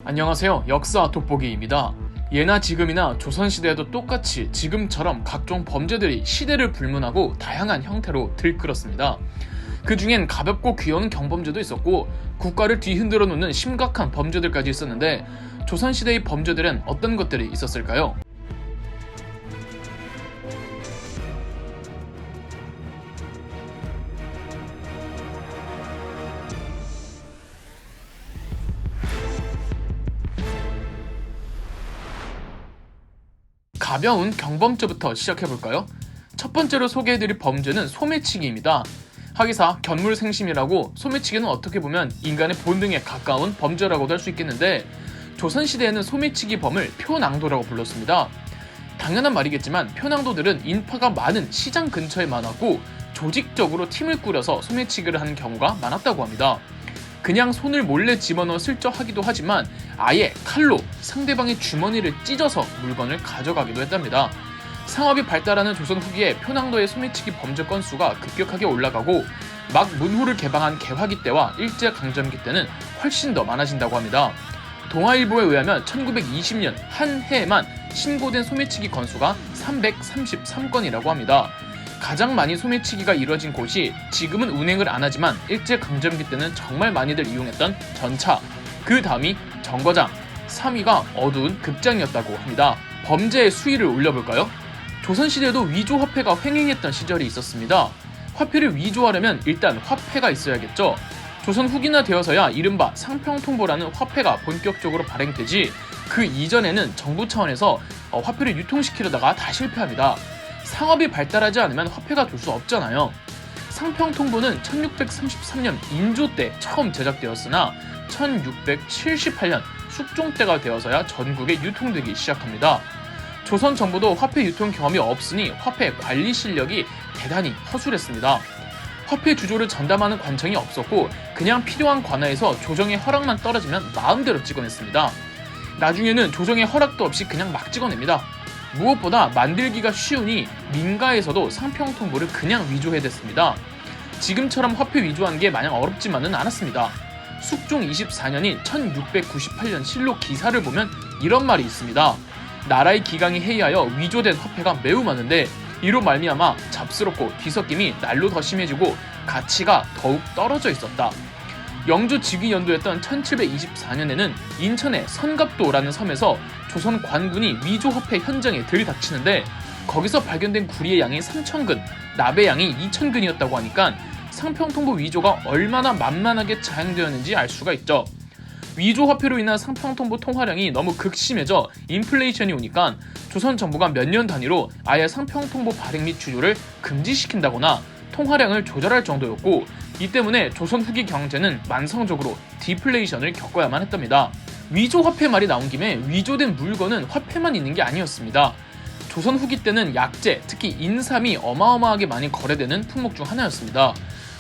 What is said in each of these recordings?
안녕하세요. 역사 돋보기입니다. 예나 지금이나 조선시대에도 똑같이 지금처럼 각종 범죄들이 시대를 불문하고 다양한 형태로 들끓었습니다. 그 중엔 가볍고 귀여운 경범죄도 있었고 국가를 뒤흔들어 놓는 심각한 범죄들까지 있었는데 조선시대의 범죄들은 어떤 것들이 있었을까요? 가벼운 경범죄부터 시작해볼까요? 첫 번째로 소개해드릴 범죄는 소매치기입니다. 하기사 견물생심이라고 소매치기는 어떻게 보면 인간의 본능에 가까운 범죄라고도 할 수 있겠는데 조선시대에는 소매치기 범을 표낭도라고 불렀습니다. 당연한 말이겠지만 표낭도들은 인파가 많은 시장 근처에 많았고 조직적으로 팀을 꾸려서 소매치기를 하는 경우가 많았다고 합니다. 그냥 손을 몰래 집어넣어 슬쩍 하기도 하지만 아예 칼로 상대방의 주머니를 찢어서 물건을 가져가기도 했답니다. 상업이 발달하는 조선 후기에 표낭도의 소매치기 범죄 건수가 급격하게 올라가고 막 문호를 개방한 개화기 때와 일제강점기 때는 훨씬 더 많아진다고 합니다. 동아일보에 의하면 1920년 한 해에만 신고된 소매치기 건수가 333건이라고 합니다. 가장 많이 소매치기가 이루어진 곳이 지금은 운행을 안 하지만 일제강점기 때는 정말 많이들 이용했던 전차, 그 다음이 정거장, 3위가 어두운 극장이었다고 합니다. 범죄의 수위를 올려볼까요? 조선시대에도 위조화폐가 횡행했던 시절이 있었습니다. 화폐를 위조하려면 일단 화폐가 있어야겠죠. 조선 후기나 되어서야 이른바 상평통보라는 화폐가 본격적으로 발행되지 그 이전에는 정부 차원에서 화폐를 유통시키려다가 다 실패합니다. 상업이 발달하지 않으면 화폐가 될 수 없잖아요. 상평통보는 1633년 인조 때 처음 제작되었으나 1678년 숙종 때가 되어서야 전국에 유통되기 시작합니다. 조선 정부도 화폐 유통 경험이 없으니 화폐 관리 실력이 대단히 허술했습니다. 화폐 주조를 전담하는 관청이 없었고 그냥 필요한 관아에서 조정의 허락만 떨어지면 마음대로 찍어냈습니다. 나중에는 조정의 허락도 없이 그냥 막 찍어냅니다. 무엇보다 만들기가 쉬우니 민가에서도 상평통보를 그냥 위조해댔습니다. 지금처럼 화폐 위조한 게 마냥 어렵지만은 않았습니다. 숙종 24년인 1698년 실록 기사를 보면 이런 말이 있습니다. 나라의 기강이 해이하여 위조된 화폐가 매우 많은데 이로 말미암아 잡스럽고 뒤섞임이 날로 더 심해지고 가치가 더욱 떨어져 있었다. 영조 즉위 연도였던 1724년에는 인천의 선갑도라는 섬에서 조선 관군이 위조 화폐 현장에 들이닥치는데 거기서 발견된 구리의 양이 3,000근, 납의 양이 2,000근이었다고 하니까 상평통보 위조가 얼마나 만만하게 자행되었는지 알 수가 있죠. 위조 화폐로 인한 상평통보 통화량이 너무 극심해져 인플레이션이 오니까 조선 정부가 몇 년 단위로 아예 상평통보 발행 및 주조를 금지시킨다거나 통화량을 조절할 정도였고 이 때문에 조선 후기 경제는 만성적으로 디플레이션을 겪어야만 했답니다. 위조 화폐 말이 나온 김에 위조된 물건은 화폐만 있는 게 아니었습니다. 조선 후기 때는 약재, 특히 인삼이 어마어마하게 많이 거래되는 품목 중 하나였습니다.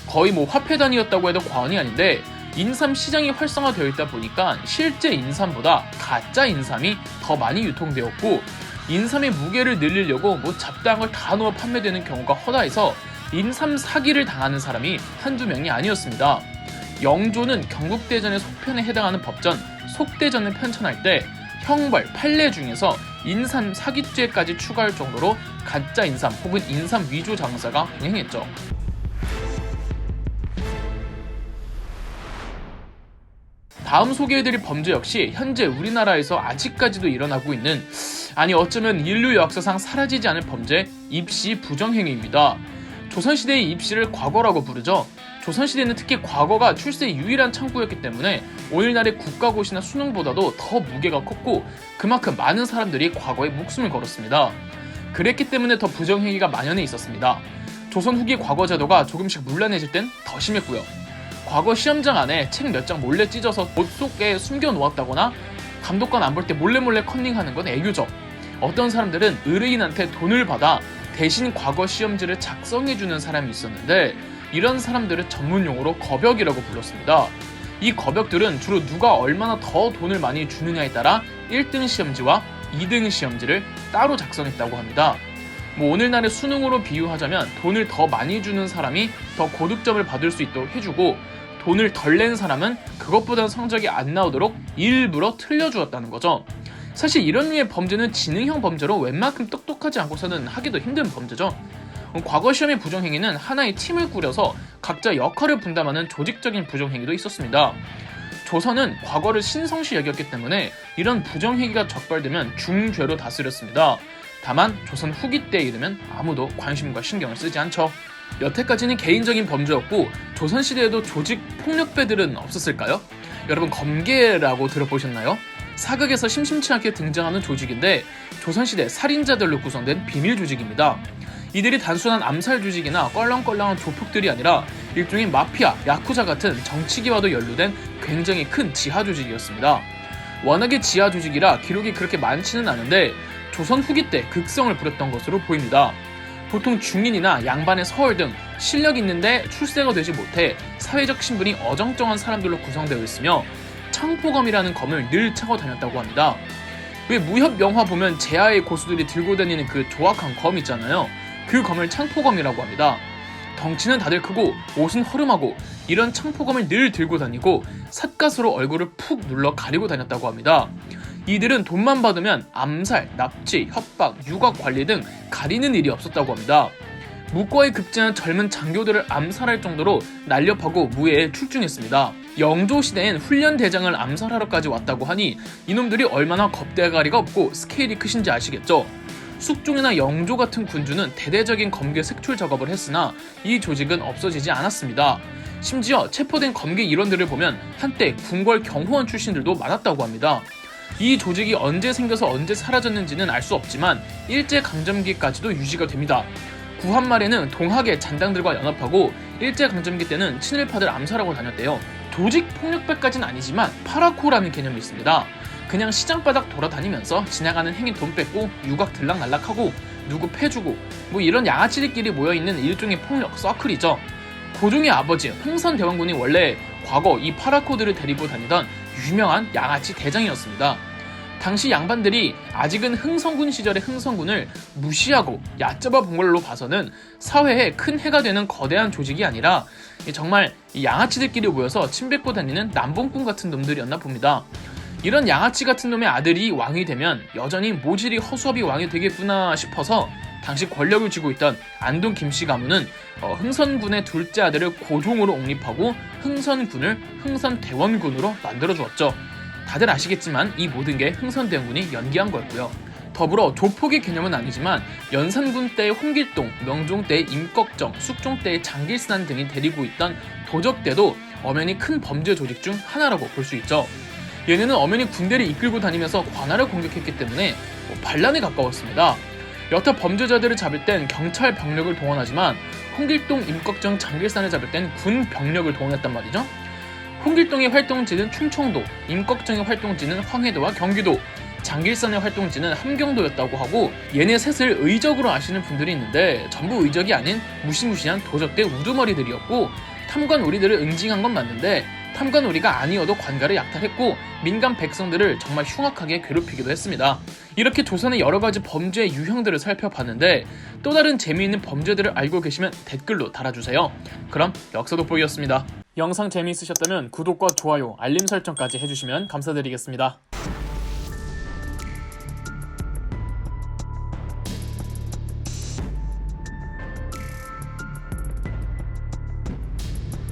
거의 화폐 단위였다고 해도 과언이 아닌데 인삼 시장이 활성화되어 있다 보니까 실제 인삼보다 가짜 인삼이 더 많이 유통되었고 인삼의 무게를 늘리려고 잡다한 걸 다 넣어 판매되는 경우가 허다해서 인삼 사기를 당하는 사람이 한두 명이 아니었습니다. 영조는 경국대전의 속편에 해당하는 법전 속대전을 편찬할 때 형벌, 판례 중에서 인삼 사기죄까지 추가할 정도로 가짜 인삼 혹은 인삼 위조 장사가 흥행했죠. 다음 소개해드릴 범죄 역시 현재 우리나라에서 아직까지도 일어나고 있는 어쩌면 인류 역사상 사라지지 않을 범죄 입시 부정행위입니다. 조선시대의 입시를 과거라고 부르죠. 조선시대는 특히 과거가 출세의 유일한 창구였기 때문에 오늘날의 국가고시나 수능보다도 더 무게가 컸고 그만큼 많은 사람들이 과거에 목숨을 걸었습니다. 그랬기 때문에 더 부정행위가 만연해 있었습니다. 조선 후기 과거 제도가 조금씩 문란해질 땐 더 심했고요. 과거 시험장 안에 책 몇 장 몰래 찢어서 옷 속에 숨겨 놓았다거나 감독관 안 볼 때 몰래 컨닝하는 건 애교죠. 어떤 사람들은 의뢰인한테 돈을 받아 대신 과거 시험지를 작성해주는 사람이 있었는데 이런 사람들을 전문용어로 거벽이라고 불렀습니다. 이 거벽들은 주로 누가 얼마나 더 돈을 많이 주느냐에 따라 1등 시험지와 2등 시험지를 따로 작성했다고 합니다. 오늘날의 수능으로 비유하자면 돈을 더 많이 주는 사람이 더 고득점을 받을 수 있도록 해주고 돈을 덜 낸 사람은 그것보다 성적이 안 나오도록 일부러 틀려주었다는 거죠. 사실 이런 류의 범죄는 지능형 범죄로 웬만큼 똑똑하지 않고서는 하기도 힘든 범죄죠. 과거 시험의 부정행위는 하나의 팀을 꾸려서 각자 역할을 분담하는 조직적인 부정행위도 있었습니다. 조선은 과거를 신성시 여겼기 때문에 이런 부정행위가 적발되면 중죄로 다스렸습니다. 다만 조선 후기 때에 이르면 아무도 관심과 신경을 쓰지 않죠. 여태까지는 개인적인 범죄였고 조선시대에도 조직 폭력배들은 없었을까요? 여러분, 검계라고 들어보셨나요? 사극에서 심심치 않게 등장하는 조직인데 조선시대 살인자들로 구성된 비밀 조직입니다. 이들이 단순한 암살 조직이나 껄렁껄렁한 조폭들이 아니라 일종의 마피아, 야쿠자 같은 정치기와도 연루된 굉장히 큰 지하 조직이었습니다. 워낙에 지하 조직이라 기록이 그렇게 많지는 않은데 조선 후기 때 극성을 부렸던 것으로 보입니다. 보통 중인이나 양반의 서얼 등 실력 있는데 출세가 되지 못해 사회적 신분이 어정쩡한 사람들로 구성되어 있으며 창포검이라는 검을 늘 차고 다녔다고 합니다. 왜 무협 영화 보면 제아의 고수들이 들고 다니는 그 조악한 검 있잖아요. 그 검을 창포검이라고 합니다. 덩치는 다들 크고 옷은 허름하고 이런 창포검을 늘 들고 다니고 삿갓으로 얼굴을 푹 눌러 가리고 다녔다고 합니다. 이들은 돈만 받으면 암살, 납치, 협박, 유각 관리 등 가리는 일이 없었다고 합니다. 무과에 급제한 젊은 장교들을 암살할 정도로 날렵하고 무예에 출중했습니다. 영조시대엔 훈련대장을 암살하러까지 왔다고 하니 이놈들이 얼마나 겁대가리가 없고 스케일이 크신지 아시겠죠? 숙종이나 영조 같은 군주는 대대적인 검계 색출 작업을 했으나 이 조직은 없어지지 않았습니다. 심지어 체포된 검계 일원들을 보면 한때 궁궐 경호원 출신들도 많았다고 합니다. 이 조직이 언제 생겨서 언제 사라졌는지는 알 수 없지만 일제강점기까지도 유지가 됩니다. 구한 말에는 동학의 잔당들과 연합하고 일제강점기 때는 친일파들 암살하고 다녔대요. 조직 폭력배까지는 아니지만 파라코라는 개념이 있습니다. 그냥 시장바닥 돌아다니면서 지나가는 행인 돈 뺏고 유각 들락날락하고 누구 패주고 뭐 이런 양아치들끼리 모여있는 일종의 폭력 서클이죠. 고종의 아버지 흥선대원군이 원래 과거 이 파라코들을 데리고 다니던 유명한 양아치 대장이었습니다. 당시 양반들이 아직은 흥선군 시절의 흥선군을 무시하고 얕잡아 본 걸로 봐서는 사회에 큰 해가 되는 거대한 조직이 아니라 정말 양아치들끼리 모여서 침 뱉고 다니는 남봉꾼 같은 놈들이었나 봅니다. 이런 양아치 같은 놈의 아들이 왕이 되면 여전히 모질이 허수아비 왕이 되겠구나 싶어서 당시 권력을 쥐고 있던 안동 김씨 가문은 흥선군의 둘째 아들을 고종으로 옹립하고 흥선군을 흥선대원군으로 만들어주었죠. 다들 아시겠지만 이 모든 게 흥선대원군이 연기한 거였고요. 더불어 조폭의 개념은 아니지만 연산군 때의 홍길동, 명종 때의 임꺽정, 숙종 때의 장길산 등이 데리고 있던 도적 때도 엄연히 큰 범죄 조직 중 하나라고 볼 수 있죠. 얘네는 엄연히 군대를 이끌고 다니면서 관할을 공격했기 때문에 반란에 가까웠습니다. 여타 범죄자들을 잡을 땐 경찰 병력을 동원하지만 홍길동, 임꺽정, 장길산을 잡을 땐 군 병력을 동원했단 말이죠. 홍길동의 활동지는 충청도, 임꺽정의 활동지는 황해도와 경기도, 장길산의 활동지는 함경도였다고 하고 얘네 셋을 의적으로 아시는 분들이 있는데 전부 의적이 아닌 무시무시한 도적대 우두머리들이었고 탐관오리들을 응징한 건 맞는데 탐관오리가 아니어도 관가를 약탈했고 민간 백성들을 정말 흉악하게 괴롭히기도 했습니다. 이렇게 조선의 여러가지 범죄의 유형들을 살펴봤는데 또 다른 재미있는 범죄들을 알고 계시면 댓글로 달아주세요. 그럼 역사 돋보기였습니다. 영상 재미있으셨다면 구독과 좋아요, 알림 설정까지 해주시면 감사드리겠습니다.